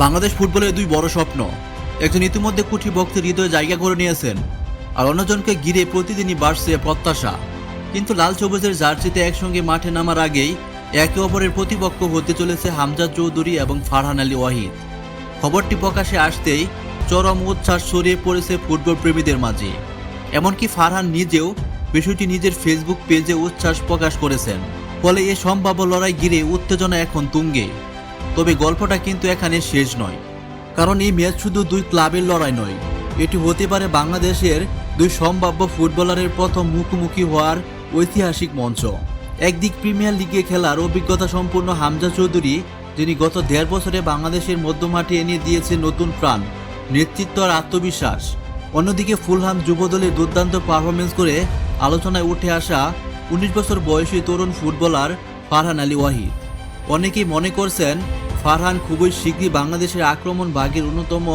বাংলাদেশ ফুটবলের দুই বড় স্বপ্ন, একজন ইতিমধ্যে কোটি ভক্তের হৃদয়ে জায়গা করে নিয়েছেন, আর অন্যজনকে ঘিরে প্রতিদিনই বাড়ছে প্রত্যাশা। কিন্তু লাল সবুজের জার্সিতে একসঙ্গে মাঠে নামার আগেই একে অপরের প্রতিপক্ষ হতে চলেছে হামজা চৌধুরী এবং ফারহান আলী ওয়াহিদ। খবরটি প্রকাশে আসতেই চরম উচ্ছ্বাস ছড়িয়ে পড়েছে ফুটবল প্রেমীদের মাঝে। এমনকি ফারহান নিজেও বিষয়টি নিজের ফেসবুক পেজে উচ্ছ্বাস প্রকাশ করেছেন। ফলে এ সম্ভাব্য লড়াই ঘিরে উত্তেজনা এখন তুঙ্গে। তবে গল্পটা কিন্তু এখানে শেষ নয়, কারণ এই ম্যাচ শুধু দুই ক্লাবের লড়াই নয়, এটি হতে পারে বাংলাদেশের দুই সম্ভাব্য ফুটবলারের প্রথম মুখোমুখি হওয়ার ঐতিহাসিক মঞ্চ। একদিক প্রিমিয়ার লিগে খেলার অভিজ্ঞতা সম্পূর্ণ হামজা চৌধুরী, যিনি গত ১.৫ বছরে বাংলাদেশের মধ্যমাঠে এনে দিয়েছে নতুন প্রাণ, নেতৃত্ব আর আত্মবিশ্বাস। অন্যদিকে ফুলহাম যুবদলের দুর্দান্ত পারফরমেন্স করে আলোচনায় উঠে আসা ১৯ বছর বয়সী তরুণ ফুটবলার ফারহান আলী ওয়াহিদ। অনেকেই মনে করছেন ফারহান খুবই শীঘ্রই বাংলাদেশের আক্রমণ ভাগের অন্যতম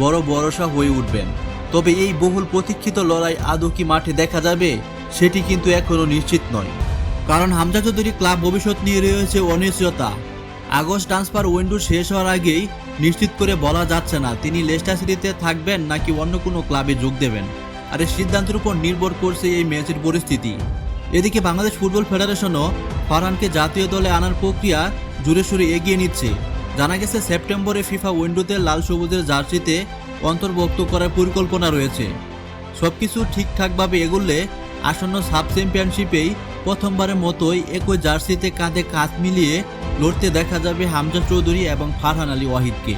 বড় ভরসা হয়ে উঠবেন। তবে এই বহুল প্রতীক্ষিত লড়াই আদৌ কি মাঠে দেখা যাবে, সেটি কিন্তু এখনও নিশ্চিত নয়। কারণ হামজা চৌধুরী ক্লাব ভবিষ্যৎ নিয়ে রয়েছে অনিশ্চয়তা। আগস্ট ট্রান্সফার উইন্ডো শেষ হওয়ার আগেই নিশ্চিত করে বলা যাচ্ছে না তিনি লেস্টার সিটিতে থাকবেন নাকি অন্য কোনো ক্লাবে যোগ দেবেন। আর এই সিদ্ধান্তের উপর নির্ভর করছে এই ম্যাচের পরিস্থিতি। এদিকে বাংলাদেশ ফুটবল ফেডারেশনও ফারহানকে জাতীয় দলে আনার প্রক্রিয়া জোরে সোরে এগিয়ে নিচ্ছে। জানা গেছে সেপ্টেম্বরে ফিফা উইন্ডোতে লাল সবুজের জার্সিতে অন্তর্ভুক্ত করার পরিকল্পনা রয়েছে। সবকিছু ঠিকঠাকভাবে এগোলে আসন্ন সাব চ্যাম্পিয়নশিপেই প্রথমবারের মতোই একই জার্সিতে কাঁধে কাঁধ মিলিয়ে লড়তে দেখা যাবে হামজা চৌধুরী এবং ফারহান আলী ওয়াহিদকে।